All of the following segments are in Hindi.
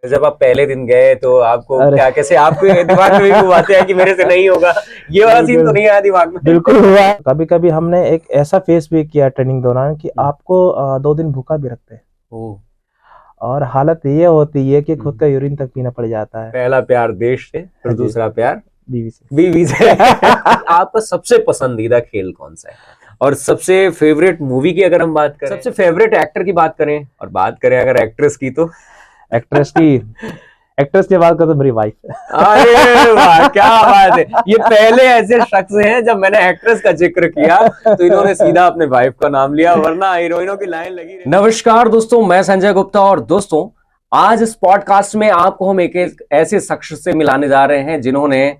जब आप पहले दिन गए तो आपको अरे क्या, कैसे आपके दिमाग में भी वो बातें हैं कि मेरे से नहीं होगा, ये वाला सीन तो बिल्कुल नहीं आया दिमाग में? बिल्कुल हुआ। कभी कभी हमने एक ऐसा फेस भी किया ट्रेनिंग दौरान कि हम्म। आपको 2 दिन भूखा भी रखते हैं ओह। और हालत ये होती है कि खुद हम्म। का यूरिन तक पीना पड़ जाता है। पहला प्यार देश से, हाँ फिर जी, दूसरा प्यार बीवी से। बीवी से। आपका सबसे पसंदीदा खेल कौन सा है? और सबसे फेवरेट मूवी की अगर हम बात करें, सबसे फेवरेट एक्टर की बात करें, और बात करें अगर एक्ट्रेस की तो एक्ट्रेस की एक्ट्रेस की बात करो तो मेरी वाइफ है। अरे वाह, क्या बात है! ये पहले ऐसे शख्स हैं, जब मैंने एक्ट्रेस का जिक्र किया तो इन्होंने सीधा अपने वाइफ का नाम लिया, वरना हीरोइनों की लाइन लगी रही। नमस्कार दोस्तों, मैं संजय गुप्ता, और दोस्तों आज इस पॉडकास्ट में आपको हम एक ऐसे शख्स से मिलाने जा रहे हैं जिन्होंने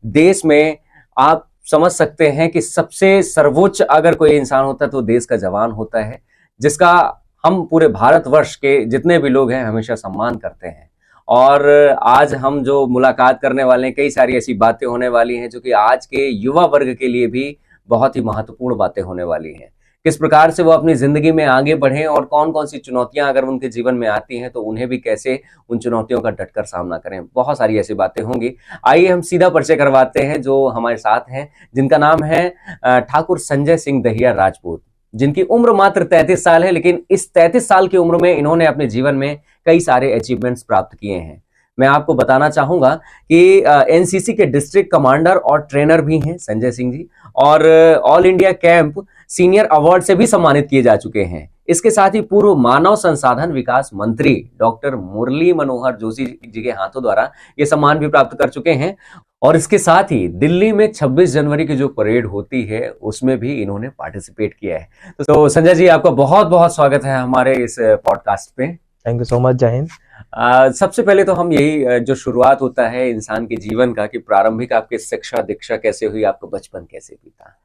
देश में, आप समझ सकते हैं कि सबसे सर्वोच्च अगर कोई इंसान होता है तो देश का जवान होता है, जिसका हम पूरे भारतवर्ष के जितने भी लोग हैं हमेशा सम्मान करते हैं। और आज हम जो मुलाकात करने वाले हैं, कई सारी ऐसी बातें होने वाली हैं जो कि आज के युवा वर्ग के लिए भी बहुत ही महत्वपूर्ण बातें होने वाली हैं। किस प्रकार से वो अपनी जिंदगी में आगे बढ़ें और कौन कौन सी चुनौतियां अगर उनके जीवन में आती हैं तो उन्हें भी कैसे उन चुनौतियों का डटकर सामना करें, बहुत सारी ऐसी बातें होंगी। आइए हम सीधा परिचय करवाते हैं जो हमारे साथ हैं, जिनका नाम है ठाकुर संजय सिंह दहिया राजपूत, जिनकी उम्र मात्र 33 साल है, लेकिन इस 33 साल की उम्र में इन्होंने अपने जीवन में कई सारे अचीवमेंट्स प्राप्त किए हैं। मैं आपको बताना चाहूंगा कि एनसीसी के डिस्ट्रिक्ट कमांडर और ट्रेनर भी हैं संजय सिंह जी, और all India camp senior award से भी सम्मानित किए जा चुके हैं। इसके साथ ही पूर्व मानव संसाधन विकास मंत्री डॉक्टर मुरली मनोहर जोशी जी के हाथों द्वारा ये सम्मान भी प्राप्त कर चुके हैं। और इसके साथ ही दिल्ली में 26 जनवरी की जो परेड होती है उसमें भी इन्होंने पार्टिसिपेट किया है। तो संजय जी, आपका बहुत बहुत स्वागत है हमारे इस पॉडकास्ट पे। थैंक यू सो मच, जय हिंद। सबसे पहले तो हम यही जो शुरुआत होता है इंसान के जीवन का, कि प्रारंभिक आपकी शिक्षा दीक्षा कैसे हुई, आपका बचपन कैसे बीता?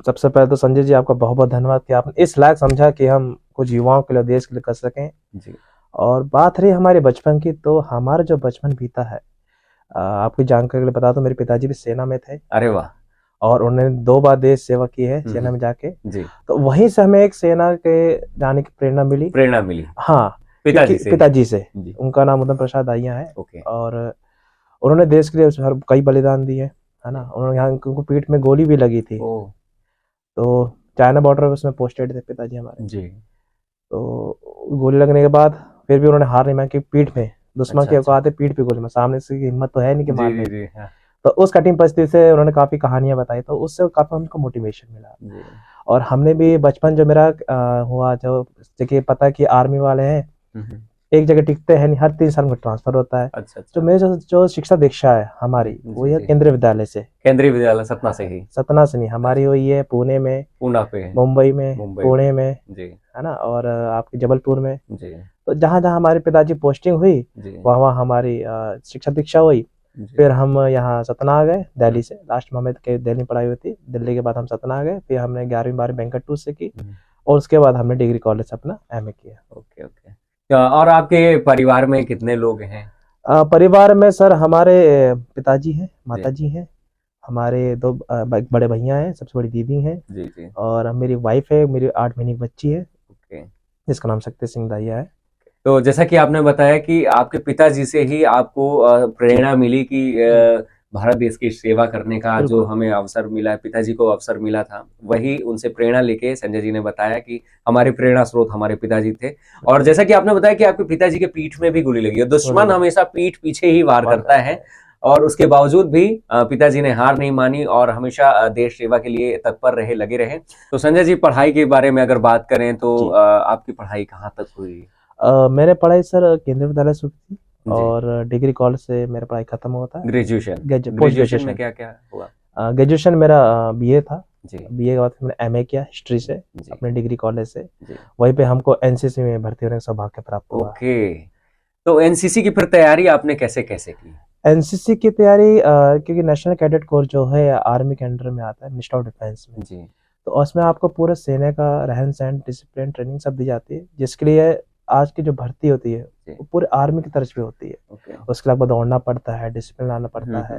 सबसे पहले तो संजय जी आपका बहुत बहुत धन्यवाद कि आपने इस लायक समझा कि हम कुछ युवाओं के लिए, देश के लिए कर सकें जी। और बात रही हमारे बचपन की, तो हमारा जो बचपन बीता है, आपकी जानकारी के लिए बता दो, मेरे पिताजी भी सेना में थे। अरे वाह। और उन्होंने 2 बार देश सेवा की है सेना में जाके। जी। तो वहीं से हमें एक सेना के जाने की प्रेरणा मिली। हाँ, पिताजी से। उनका नाम उदम प्रसाद दाहिया है। और उन्होंने देश के लिए कई बलिदान दिए, है ना। उन्होंने यहाँ उनको पीठ में गोली भी लगी थी। तो चाइना बॉर्डर पे उसमें पोस्टेड थे पिताजी हमारे जी। तो गोली लगने के बाद फिर भी उन्होंने हार नहीं मानी, पीठ में दुश्मन की औकात है, पीठ पे गोली में, सामने से हिम्मत तो है नहीं कि मार दे। तो उस कठिन परिस्थिति से उन्होंने काफी कहानियां बताई, तो उससे काफी हमको मोटिवेशन मिला। और हमने भी बचपन जो मेरा हुआ, जो जगह पता है कि आर्मी वाले हैं एक जगह टिकते हैं नहीं, हर 3 साल में ट्रांसफर होता है। अच्छा। तो मेरे जो शिक्षा दीक्षा है हमारी, वो है केंद्रीय विद्यालय से। केंद्रीय विद्यालय सतना से ही? सतना से नहीं, हमारी हुई है पुणे में, मुंबई में, पुणे में जी, है ना, और आपके जबलपुर में जी। तो जहाँ जहाँ हमारे पिताजी पोस्टिंग हुई वहाँ हमारी शिक्षा दीक्षा हुई। फिर हम यहाँ सतना आ गए दिल्ली से। लास्ट में हमें दिल्ली पढ़ाई हुई थी, दिल्ली के बाद हम सतना आ गए। फिर हमने 11वीं 12वीं वेंकट से की, और उसके बाद हमने डिग्री कॉलेज से अपना एमए किया। ओके। और आपके परिवार में कितने लोग हैं? परिवार में सर हमारे पिताजी हैं, माताजी हैं, हमारे 2 बड़े भैया हैं, सबसे बड़ी दीदी हैं जी। और मेरी वाइफ है, मेरी 8 महीने की बच्ची है जिसका नाम शक्ति सिंह दाहिया है। तो जैसा कि आपने बताया कि आपके पिताजी से ही आपको प्रेरणा मिली कि भारत देश की सेवा करने का जो हमें अवसर मिला, पिताजी को अवसर मिला था, वही उनसे प्रेरणा लेके संजय जी ने बताया कि हमारे प्रेरणा स्रोत हमारे पिताजी थे। और जैसा कि आपने बताया कि आपके पिताजी के पीठ में भी गोली लगी है। दुश्मन हमेशा पीठ पीछे ही वार करता है, और उसके बावजूद भी पिताजी ने हार नहीं मानी और हमेशा देश सेवा के लिए तत्पर रहे, लगे रहे। तो संजय जी, पढ़ाई के बारे में अगर बात करें तो आपकी पढ़ाई कहाँ तक हुई? मैंने पढ़ाई सर केंद्रीय विद्यालय से की, और डिग्री कॉलेज से मेरा पढ़ाई खत्म हुआ था। ग्रेजुएशन में क्या क्या हुआ? ग्रेजुएशन मेरा बीए था जी। बीए के बाद मैंने एमए किया हिस्ट्री से अपने डिग्री कॉलेज से। वहीं पे हमको एनसीसी में भर्ती होने का सौभाग्य प्राप्त हुआ। ओके। तो एनसीसी की फिर तैयारी आपने कैसे कैसे की? एनसीसी की तैयारी क्योंकि नेशनल कैडेट कोर जो है आर्मी के अंडर में आता है, मिनिस्टर ऑफ डिफेंस में जी। तो उसमें आपको पूरे सेना का रहन सहन, डिसिप्लिन, ट्रेनिंग सब दी जाती है, जिसके लिए आज की जो भर्ती होती है वो पूरे आर्मी की तरफ पे होती है। उसके बाद दौड़ना पड़ता है, डिसिप्लिन लाना पड़ता है,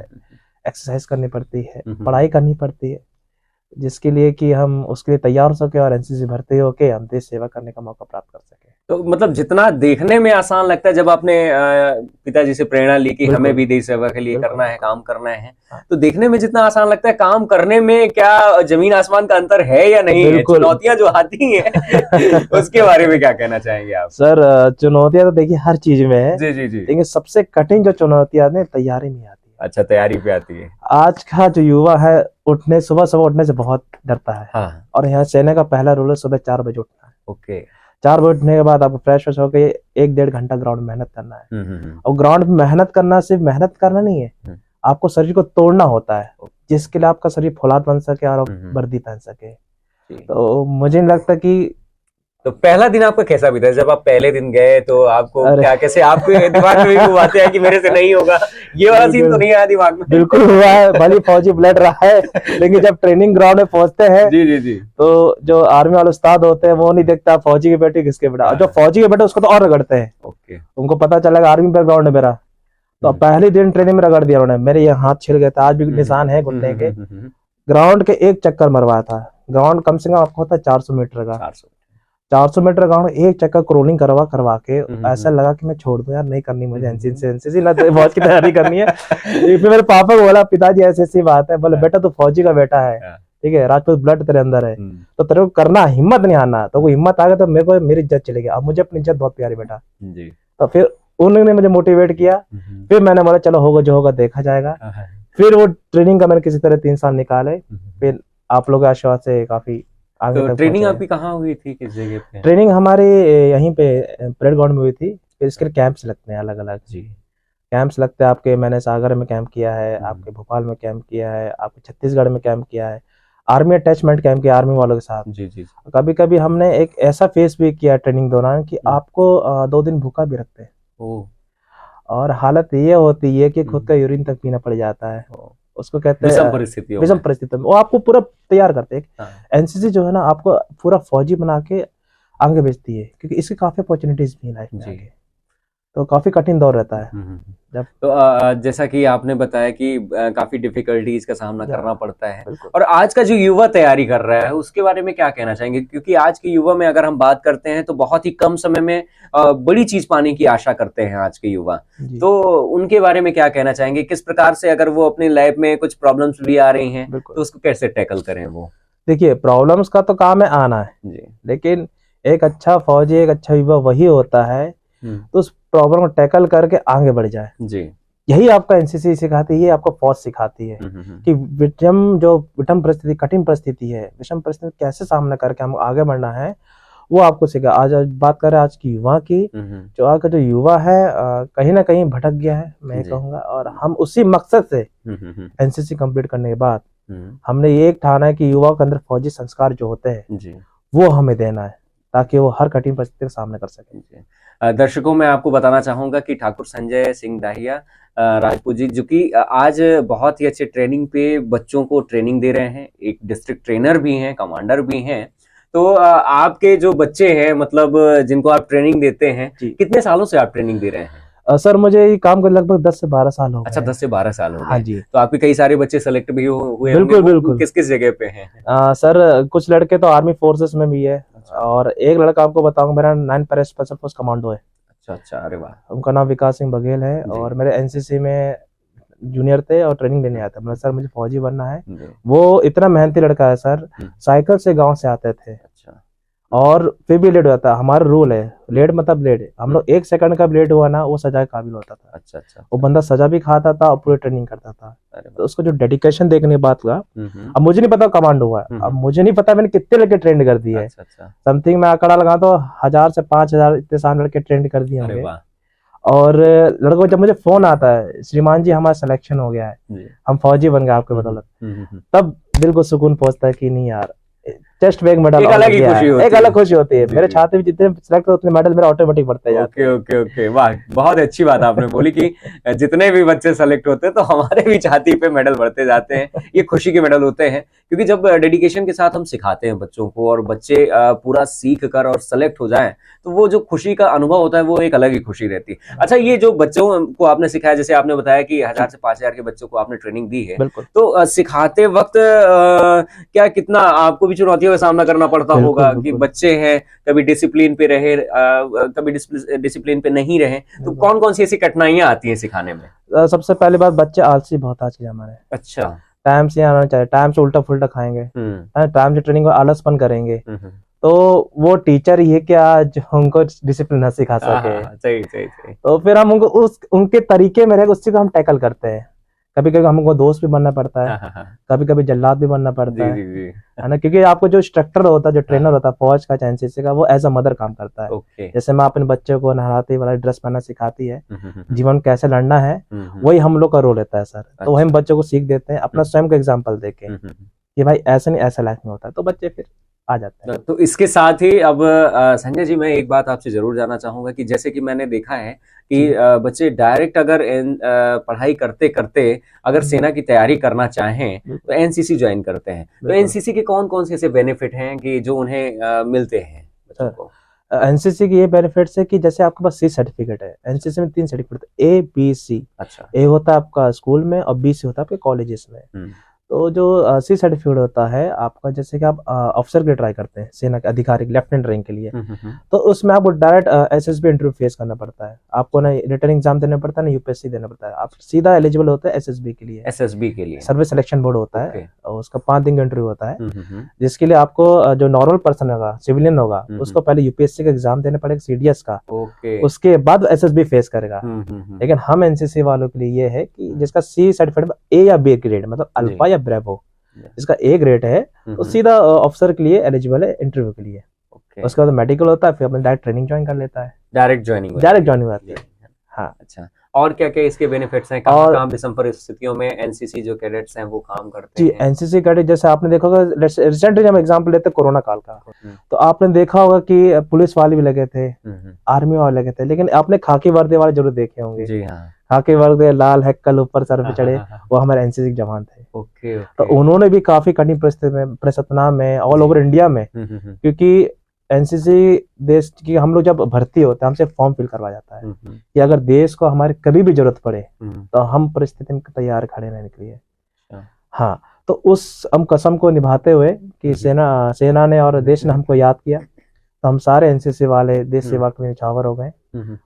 एक्सरसाइज करनी पड़ती है, पढ़ाई करनी पड़ती है, जिसके लिए कि हम उसके लिए तैयार हो सके और एनसीसी भर्ती होके हम देश सेवा करने का मौका प्राप्त कर सके। तो मतलब जितना देखने में आसान लगता है, जब आपने पिताजी से प्रेरणा ली कि हमें भी देश सेवा के लिए करना है, काम करना है, तो देखने में जितना आसान लगता है, काम करने में क्या जमीन आसमान का अंतर है या नहीं है? चुनौतियां जो आती हैं उसके बारे में क्या कहना चाहेंगे आप? सर चुनौतियां तो देखिए हर चीज में है। जी जी जी। लेकिन सबसे कठिन जो चुनौतियां आती है तैयारी में आती है। अच्छा, तैयारी पे आती है। आज का जो युवा है सुबह सुबह उठने से बहुत डरता है। हाँ। और यहाँ सेना का पहला रूल है सुबह 4 बजे उठना है। ओके। 4 बजे उठने के बाद आपको फ्रेश होकर 1-1.5 घंटा ग्राउंड में मेहनत करना है। और ग्राउंड में मेहनत करना सिर्फ मेहनत करना नहीं है, आपको शरीर को तोड़ना होता है, जिसके लिए आपका शरीर फौलाद बन सके और वर्दी पहन सके। तो मुझे नहीं लगता कि तो पहला दिन आपका कैसा बीता? जब आप पहले दिन गए तो आपको क्या, कैसे आपके दिमाग में भी बातें हैं कि मेरे से नहीं होगा, ये वाला सीन तो नहीं आया दिमाग में? बिल्कुल हुआ है, भले फौजी ब्लड रहा है, लेकिन जब ट्रेनिंग ग्राउंड में पहुंचते हैं जी जी जी, तो जो आर्मी वाले उस्ताद होते हैं वो नहीं देखता फौजी के बेटे किसके बेटा, जो फौजी के बेटे उसको तो और रगड़ते हैं। ओके। उनको पता चलेगा आर्मी बैकग्राउंड है मेरा, तो पहले दिन ट्रेनिंग में रगड़ दिया उन्होंने, मेरे ये हाथ छिल गए थे, आज भी निशान है घुटने के। ग्राउंड के एक चक्कर मरवाया था। ग्राउंड कम से कम आपको होता है 400 मीटर का, 400 मीटर ग्राउंड एक चक्कर क्रोलिंग करवा के ऐसा लगा कि मैं छोड़ दूं यार, नहीं करनी मुझे एनसीसी ना फौज की तैयारी करनी है। फिर मेरे पापा को बोला, पिताजी ऐसी बात है, बोले बेटा तू फौजी का बेटा है, ठीक है, राजपूत ब्लड तेरे अंदर है, तो तेरे को करना, हिम्मत नहीं आना, तो वो हिम्मत आ गया तो मेरे को मेरी इज्जत चली गई। अब मुझे अपनी इज्जत बहुत प्यारी बेटा। तो फिर उन्होंने मुझे मोटिवेट किया, फिर मैंने बोला चलो होगा जो होगा देखा जाएगा। फिर वो ट्रेनिंग का मैंने किसी तरह 3 साल निकाले, फिर आप लोग आशीर्वाद से काफी आगे तो तक ट्रेनिंग आपकी कहाँ हुई थी, किस जगह पे? ट्रेनिंग हमारे यहीं पे परेड ग्राउंड में हुई थी। फिर इसके कैंप्स लगते हैं अलग अलग जी, कैंप्स लगते हैं आपके, मैंने सागर में कैंप किया है, आपके भोपाल में कैंप किया है, आपके छत्तीसगढ़ में कैंप किया है, आर्मी अटैचमेंट कैंप किया आर्मी वालों के साथ। जी जी। कभी कभी हमने एक ऐसा फेस भी किया ट्रेनिंग दौरान कि आपको 2 दिन भूखा भी रखते हैं और हालत ये होती है कि खुद का यूरिन तक पीना पड़ जाता है। उसको कहते हैं विषम परिस्थितियों में वो आपको पूरा तैयार करते हैं। एनसीसी जो है ना आपको पूरा फौजी बना के आगे भेजती है, क्योंकि इसकी काफी अपॉर्चुनिटीज भी लाइफ में आगे, तो काफी कठिन दौर रहता है। जब तो जैसा कि आपने बताया कि काफी डिफिकल्टीज का सामना करना पड़ता है, और आज का जो युवा तैयारी कर रहा है उसके बारे में क्या कहना चाहेंगे? क्योंकि आज के युवा में अगर हम बात करते हैं तो बहुत ही कम समय में बड़ी चीज पाने की आशा करते हैं आज के युवा, तो उनके बारे में क्या कहना चाहेंगे? किस प्रकार से अगर वो अपनी लाइफ में कुछ प्रॉब्लम्स भी आ रही हैं तो उसको कैसे टैकल करें? वो देखिए, प्रॉब्लम्स का तो काम है आना है, लेकिन एक अच्छा फौजी, एक अच्छा युवा वही होता है तो उस प्रॉब्लम को टैकल करके आगे बढ़ जाए जी। यही आपका एनसीसी सिखाती है, आपको फौज सिखाती है कि विषम परिस्थिति, कठिन परिस्थिति है, विषम परिस्थिति कैसे सामना करके हम आगे बढ़ना है, वो आपको सिखा। आज बात करें आज की युवा की, जो आज का जो युवा है कहीं ना कहीं भटक गया है मैं कहूंगा, और हम उसी मकसद से एनसीसी कंप्लीट करने के बाद हमने ये एक ठाना है कि युवा के अंदर फौजी संस्कार जो होते हैं वो हमें देना है, ताकि वो हर कठिन परिस्थिति का सामना कर सके। दर्शकों, मैं आपको बताना चाहूंगा कि ठाकुर संजय सिंह दाहिया राजपूत जी, जो कि आज बहुत ही अच्छे ट्रेनिंग पे बच्चों को ट्रेनिंग दे रहे हैं, एक डिस्ट्रिक्ट ट्रेनर भी हैं, कमांडर भी हैं। तो आपके जो बच्चे हैं, मतलब जिनको आप ट्रेनिंग देते हैं, कितने सालों से आप ट्रेनिंग दे रहे हैं? सर मुझे ये काम कर लगभग 10 से 12 साल हो गए। अच्छा, 10 से 12 साल हो गए। हाँ जी। तो आपके कई सारे बच्चे सेलेक्ट भी हुए? बिल्कुल। किस किस जगह पे हैं? सर कुछ लड़के तो आर्मी फोर्सेस में भी है, और एक लड़का आपको बताऊंगा मेरा 9 पैरा स्पेशल फोर्स कमांडो है। अच्छा, अरे वाह। उनका नाम विकास सिंह बघेल है, और मेरे एनसीसी में जूनियर थे और ट्रेनिंग लेने आते थे। सर मुझे फौजी बनना है। वो इतना मेहनती लड़का है सर, साइकिल से गांव से आते थे। अच्छा। और फिर भी लेट हो जाता है, हमारा रूल है, लेट मतलब लेट, हम लोग 1 सेकंड का लेट हुआ ना वो सजा के काबिल होता था। अच्छा। वो बंदा सजा भी खाता था और पूरी ट्रेनिंग करता था। तो उसको जो डेडिकेशन देखने की बात हुआ, अब मुझे नहीं पता कमांडो हुआ, अब मुझे नहीं पता मैंने कितने लड़के ट्रेंड कर दिए। समथिंग मैं आंकड़ा लगा तो 1000 से 5000 इतने सारे लड़के ट्रेंड कर दिए होंगे। और लड़कों जब मुझे फोन आता है, श्रीमान जी हमारा सिलेक्शन हो गया है, हम फौजी बन गए आपके बदौलत, तब दिल को सुकून पहुंचता है कि नहीं यार, चेस्ट बैग मेडल, एक अलग खुशी होती है। मेरे छात्र भी जितने सिलेक्ट होते हैं मेडल मेरा ऑटोमेटिक बढ़ते जाते हैं। ओके, वाह, बहुत अच्छी बात आपने बोली कि जितने भी बच्चे सेलेक्ट होते हैं तो हमारे भी छाती पे मेडल बढ़ते जाते हैं। ये खुशी के मेडल होते हैं, क्योंकि जब डेडिकेशन के साथ हम सिखाते हैं बच्चों को और बच्चे पूरा सीख कर और सेलेक्ट हो जाएं, तो वो जो खुशी का अनुभव होता है वो एक अलग ही खुशी रहती है। अच्छा, ये जो बच्चों को आपने सिखाया, जैसे आपने बताया कि 1000 से 5000 के बच्चों को आपने ट्रेनिंग दी है, तो सिखाते वक्त क्या कितना आपको भी चुनौती का सामना करना पड़ता बिल्कुल, होगा कि बिल्कुल। बच्चे हैं, कभी डिसिप्लिन पे रहे, कभी डिसिप्लिन पे नहीं रहे, तो बिल्कुल। कौन कौन सी ऐसी कठिनाइयां आती हैं सिखाने में? सबसे पहली बात, बच्चे आलसी बहुत आज के जमाने में। अच्छा। टाइम से आना चाहिए, टाइम से उल्टा फुल्टा खाएंगे, टाइम से ट्रेनिंग को आलसपन करेंगे, तो वो टीचर ही है क्या जो उनको डिसिप्लिन न सिखा सके। सही सही सही। तो फिर हम उनको उनके तरीके में रहेंगे, उसी को हम टैकल करते हैं। कभी कभी हमको दोस्त भी बनना पड़ता है, कभी कभी जल्लाद भी बनना पड़ता है, है ना, क्योंकि आपको जो इंस्ट्रक्टर होता है, जो ट्रेनर होता है फौज का, एनसीसी का, वो एज अ मदर काम करता है। जैसे मैं अपने बच्चे को नहलाती वाला ड्रेस पहनना सिखाती है, जीवन कैसे लड़ना है, वही हम लोग का रोल रहता है सर। तो वही हम बच्चों को सीख देते हैं अपना स्वयं का एग्जाम्पल देके कि भाई ऐसा नहीं, ऐसा लाइफ में होता है, तो बच्चे फिर आ जाते हैं। तो इसके साथ ही अब संजय जी, मैं एक बात आपसे जरूर जानना चाहूंगा कि जैसे कि मैंने देखा है कि बच्चे डायरेक्ट अगर पढ़ाई करते करते अगर सेना की तैयारी करना चाहें तो एनसीसी ज्वाइन करते हैं, तो एनसीसी के कौन कौन से ऐसे बेनिफिट हैं कि जो उन्हें मिलते हैं बच्चों को? एनसीसी की ये बेनिफिट्स है कि जैसे आपके पास सी सर्टिफिकेट है, एनसीसी में 3 सर्टिफिकेट, ए बी सी। अच्छा। ए होता है आपका स्कूल में और बी सी होता है आपके कॉलेजेस में। तो जो सी सर्टिफिकेट होता है आपका, जैसे कि आप अफसर के ट्राई करते हैं, सेना के अधिकारी लेफ्टिनेंट रैंक के लिए, तो उसमें आपको डायरेक्ट एसएसबी इंटरव्यू फेस करना पड़ता है। आपको ना रिटन एग्जाम देना पड़ता है, ना यूपीएससी देना पड़ता है, आप सीधा एलिजिबल होता है एसएसबी के लिए। एसएसबी के लिए सर्विस सिलेक्शन बोर्ड होता है, और उसका 5 दिन का इंटरव्यू होता है, जिसके लिए आपको जो नॉर्मल पर्सन होगा, सिविलियन होगा, उसको पहले यूपीएससी का एग्जाम देना पड़ेगा, सीडीएस का, उसके बाद एसएसबी फेस करेगा। लेकिन हम एनसीसी वालों के लिए ये है कि जिसका सी सर्टिफिकेट ए या बी ग्रेड, मतलब अल्फा या ब्रेवो, इसका ए ग्रेड है, तो सीधा ऑफिसर के लिए एलिजिबल है इंटरव्यू के लिए। उसके बाद मेडिकल होता है, फिर अपने डायरेक्ट ट्रेनिंग ज्वाइन कर लेता है। डायरेक्ट ज्वाइनिंग होती है। हाँ। अच्छा, और क्या क्या इसके बेनिफिट्स हैं? कहाँ विषम परिस्थितियों में एनसीसी जो कैडेट्स हैं वो काम करते हैं? जी, एनसीसी कैडेट जैसे आपने देखा होगा, रिसेंटली हम एग्जांपल लेते हैं कोरोना काल का, तो आपने देखा होगा कि पुलिस वाले भी लगे थे, आर्मी वाले लगे थे, लेकिन आपने खाकी वर्दी वाले जरूर देखे होंगे। जी हाँ। खाकी वर्दी, लाल हैक्कल ऊपर सर पे चढ़े, वो हमारे एनसीसी के जवान थे। तो उन्होंने भी काफी कठिन परिस्थिति में ऑल ओवर इंडिया में, क्योंकि एनसीसी देश की, हम लोग जब भर्ती होते हैं हमसे फॉर्म फिल करवाया जाता है कि अगर देश को हमारे कभी भी जरूरत पड़े तो हम परिस्थिति में तैयार खड़े रहने के लिए। हाँ, तो उस हम कसम को निभाते हुए कि सेना ने और देश ने हमको याद किया, तो हम सारे एनसीसी वाले देश सेवा के लिए न्यौछावर हो गए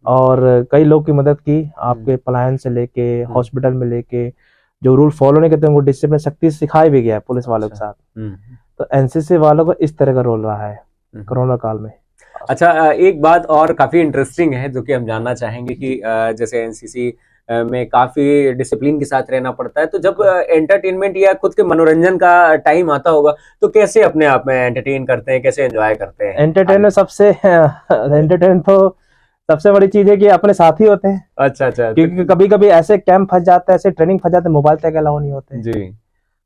और कई लोग की मदद की, आपके पलायन से लेके हॉस्पिटल में लेके, जो रूल फॉलो नहीं करते उनको डिसिप्लिन सख्ती सिखाया भी गया पुलिस वालों के साथ। तो एनसीसी वालों का इस तरह का रोल रहा है कोरोना काल में। अच्छा, एक बात और काफी इंटरेस्टिंग है जो कि हम जानना चाहेंगे कि जैसे एनसीसी में काफी डिसिप्लिन के साथ रहना पड़ता है, तो जब एंटरटेनमेंट या खुद के मनोरंजन का टाइम आता होगा तो कैसे अपने आप में एंटरटेन करते हैं, कैसे एंजॉय करते हैं? एंटरटेन तो सबसे बड़ी चीज है कि अपने साथी होते हैं। अच्छा, क्योंकि कभी कभी ऐसे कैंप फंस जाते हैं, ऐसे ट्रेनिंग फंस जाते हैं, मोबाइल तक अलाउ नहीं होते जी,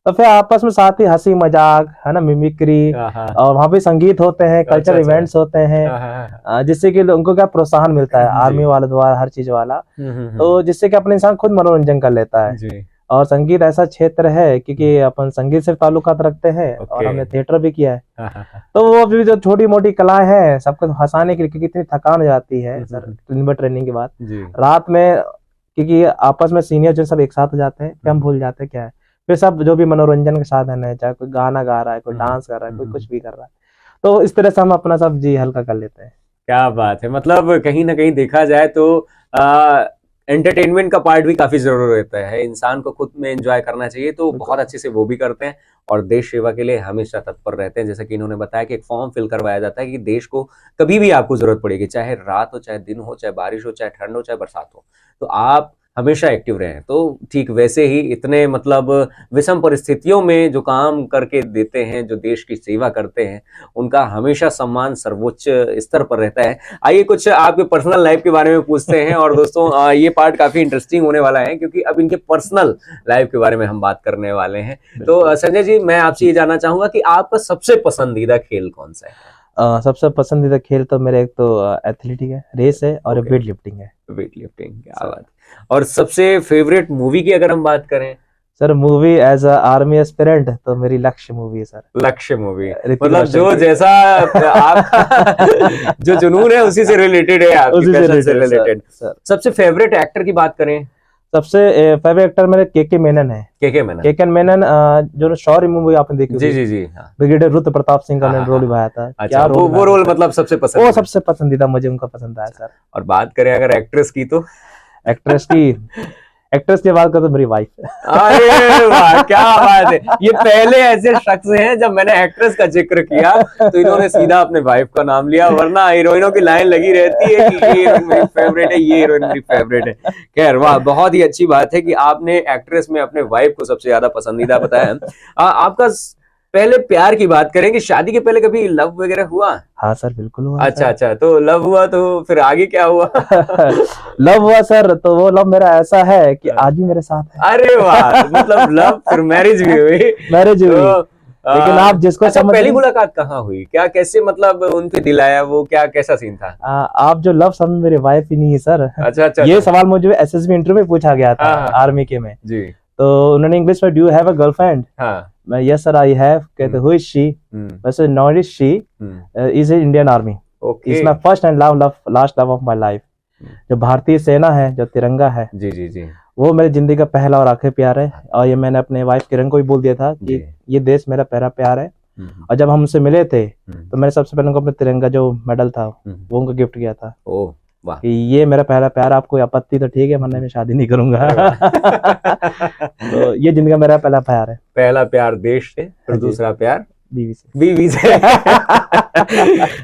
तो फिर आपस में साथ ही हंसी मजाक, है ना, मिमिक्री, और वहाँ पे संगीत होते हैं, कल्चर इवेंट्स होते हैं, जिससे कि उनको क्या प्रोत्साहन मिलता है आर्मी वाले द्वारा, हर चीज वाला, तो जिससे कि अपने इंसान खुद मनोरंजन कर लेता है। और संगीत ऐसा क्षेत्र है क्योंकि अपन संगीत से ताल्लुकात रखते हैं और हमने थिएटर भी किया है, तो वो अभी जो छोटी मोटी कलाएं हैं सबको हंसाने के लिए, क्योंकि इतनी थकान हो जाती है सर ट्रेनिंग के बाद रात में, क्योंकि आपस में सीनियर जो सब एक साथ हो जाते हैं, हम भूल जाते हैं क्या है, फिर सब जो भी मनोरंजन के साधन है, चाहे कोई गाना गा रहा है, कोई डांस कर रहा है, कोई कुछ भी कर रहा है, तो इस तरह से हम अपना सब जी हल्का कर लेते हैं। क्या बात है, मतलब कहीं ना कहीं देखा जाए तो एंटरटेनमेंट का पार्ट भी काफी जरूरी रहता है, इंसान को खुद में एंजॉय करना चाहिए, तो बहुत अच्छे से वो भी करते हैं और देश सेवा के लिए हमेशा तत्पर रहते हैं। जैसा कि इन्होंने बताया कि एक फॉर्म फिल करवाया जाता है कि देश को कभी भी आपको जरूरत पड़ेगी, चाहे रात हो, चाहे दिन हो, चाहे बारिश हो, चाहे ठंड हो, चाहे बरसात हो, तो आप हमेशा एक्टिव रहें। तो ठीक वैसे ही इतने मतलब विषम परिस्थितियों में जो काम करके देते हैं, जो देश की सेवा करते हैं, उनका हमेशा सम्मान सर्वोच्च स्तर पर रहता है। आइए कुछ आपके पर्सनल लाइफ के बारे में पूछते हैं, और दोस्तों ये पार्ट काफी इंटरेस्टिंग होने वाला है क्योंकि अब इनके पर्सनल लाइफ के बारे में हम बात करने वाले हैं। तो संजय जी, मैं आपसे ये जानना चाहूंगा कि आपका सबसे पसंदीदा खेल कौन सा है? सबसे पसंदीदा खेल तो मेरे एक तो एथलेटिक है, रेस है, और वेट लिफ्टिंग है। वेट लिफ्टिंग, क्या बात। और सबसे फेवरेट मूवी की अगर हम बात करें? Sir movie as a army aspirant तो मेरी लक्ष्य मूवी है सर। लक्ष्य मूवी, मतलब जो जैसा आप जो जुनून है उसी से रिलेटेड है, आपकी पैशन से रिलेटेड। सबसे फेवरेट एक्टर की बात करें? सबसे फेवरेट एक्टर मेरे के मेनन है। के मेनन जो शौर्य मूवी आपने देखी? जी जी जी। ब्रिगेडियर रुद्र प्रताप सिंह का रोल निभाया था। अच्छा, क्या वो रोल मतलब सबसे पसंद? वो सबसे पसंदीदा मुझे उनका पसंद आया सर। और बात करें अगर एक्ट्रेस की, तो एक्ट्रेस की बात करो तो मेरी वाइफ। अरे वाह, क्या बात है। ये पहले ऐसे शख्स हैं, जब मैंने एक्ट्रेस का जिक्र किया तो इन्होंने सीधा अपने वाइफ का नाम लिया, वरना हीरोइनों की लाइन लगी रहती है कि ये हीरोइन मेरी फेवरेट है, ये हीरोइन मेरी फेवरेट है। खैर वाह, बहुत ही अच्छी बात है कि आपने एक्ट्रेस में अपने वाइफ को सबसे ज्यादा पसंदीदा बताया। आपका पहले प्यार की बात करें कि शादी के पहले कभी लव वगैरह हुआ? हाँ सर, बिल्कुल हुआ। अच्छा, तो लव हुआ, तो फिर आगे क्या हुआ? लव हुआ सर, तो वो लव मेरा ऐसा है कि आज भी मेरे साथ है। अरे वाह, मतलब लव फिर मैरिज भी हुई। लेकिन आप जिसको पहली मुलाकात कहाँ हुई, क्या कैसे, मतलब उन पे दिल आया, वो क्या कैसा सीन था? आप जो लव समझ मेरे वाइफ ही नहीं है सर। अच्छा, ये सवाल मुझे एसएसबी इंटरव्यू में पूछा गया था आर्मी के में जी। तो उन्होंने इंग्लिश में do you have a girlfriend? मैं यस सर आई हैव। कहते हु इज शी? वैसे not is she, is Indian army, is my first and last love of my life. जो भारतीय सेना है, जो तिरंगा है, जी जी जी, वो मेरी जिंदगी का पहला और आखिरी प्यार है। और ये मैंने अपने वाइफ किरण को भी बोल दिया था कि ये देश मेरा पहला प्यार है। और जब हम उनसे मिले थे तो मैंने सबसे पहले उनको अपने तिरंगा जो मेडल था वो उनको गिफ्ट किया था कि ये मेरा पहला प्यार, आपको आपत्ति तो ठीक है, वरना मैं शादी नहीं करूंगा। तो ये जिंदगी मेरा पहला प्यार है। पहला प्यार देश से, फिर दूसरा प्यार बीवी से।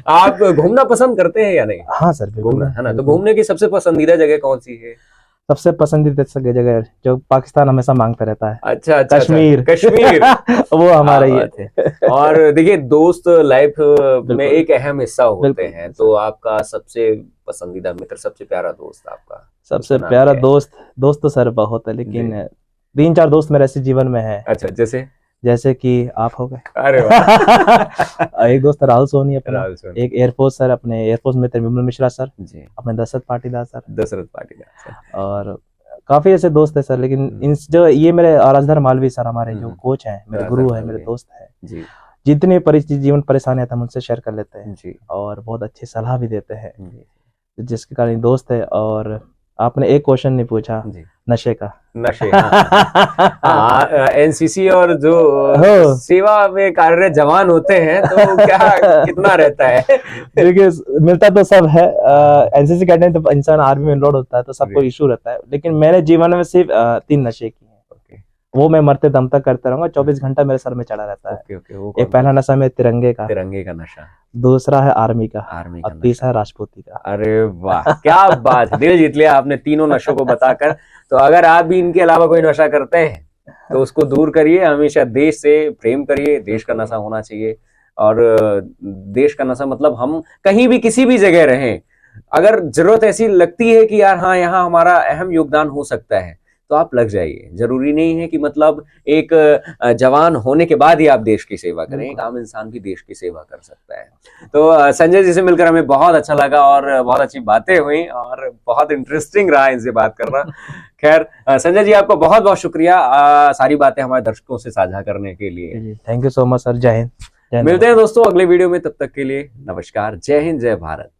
आप घूमना पसंद करते हैं या नहीं? हाँ सर, घूमना है ना। तो घूमने की सबसे पसंदीदा जगह कौन सी है? सबसे पसंदीदा जगह जो पाकिस्तान हमेशा मांगता रहता है। अच्छा, कश्मीर। वो हमारा ही है। और देखिए, दोस्त लाइफ में एक अहम हिस्सा होते हैं, तो आपका सबसे पसंदीदा मित्र, सबसे प्यारा दोस्त आपका? सबसे प्यारा दोस्त तो सर बहुत है, लेकिन 3-4 दोस्त मेरे ऐसे जीवन में है। अच्छा, जैसे कि आप हो गए। अरे वाह। एक दोस्त राहुल सोनी अपना, एक एयरफोर्स सर, अपने एयरफोर्स में विमल मिश्रा सर जी, अपने दशरथ पाटीदार सर, और काफी ऐसे दोस्त है सर। लेकिन इन जो ये मेरे राजधर मालवी सर, हमारे जो कोच हैं, मेरे गुरु है, मेरे दोस्त है जी, जितनी जीवन परेशानियां हम उनसे शेयर कर लेते हैं जी, और बहुत अच्छी सलाह भी देते हैं, जिसके कारण दोस्त है। और आपने एक क्वेश्चन नहीं पूछा नशे का। एनसीसी और जो सेवा में कार्यरत जवान होते हैं, तो क्या कितना रहता है? देखिए, मिलता तो सब है। एनसीसी कैडेट तो इंसान आर्मी में लोड होता है तो सबको इशू रहता है, लेकिन मेरे जीवन में सिर्फ 3 नशे की है। वो मैं मरते दम तक करता रहूंगा, 24 घंटा मेरे सर में चढ़ा रहता है। एक पहला नशा में तिरंगे का नशा, दूसरा है आर्मी का, और तीसरा राजपूती का। अरे वाह, क्या बात, दिल जीत लिया आपने तीनों नशों को बताकर। तो अगर आप भी इनके अलावा कोई नशा करते हैं तो उसको दूर करिए, हमेशा देश से प्रेम करिए। देश का नशा होना चाहिए, और देश का नशा मतलब हम कहीं भी किसी भी जगह रहें, अगर जरूरत ऐसी लगती है कि यार हाँ, यहाँ हमारा अहम योगदान हो सकता है, तो आप लग जाइए। जरूरी नहीं है कि मतलब एक जवान होने के बाद ही आप देश की सेवा करें, एक आम इंसान भी देश की सेवा कर सकता है। तो संजय जी से मिलकर हमें बहुत अच्छा लगा, और बहुत अच्छी बातें हुई, और बहुत इंटरेस्टिंग रहा इनसे बात करना। खैर संजय जी, आपका बहुत बहुत शुक्रिया सारी बातें हमारे दर्शकों से साझा करने के लिए। Thank you so much sir. जय हिंद। मिलते हैं दोस्तों अगले वीडियो में, तब तक के लिए नमस्कार। जय हिंद, जय भारत।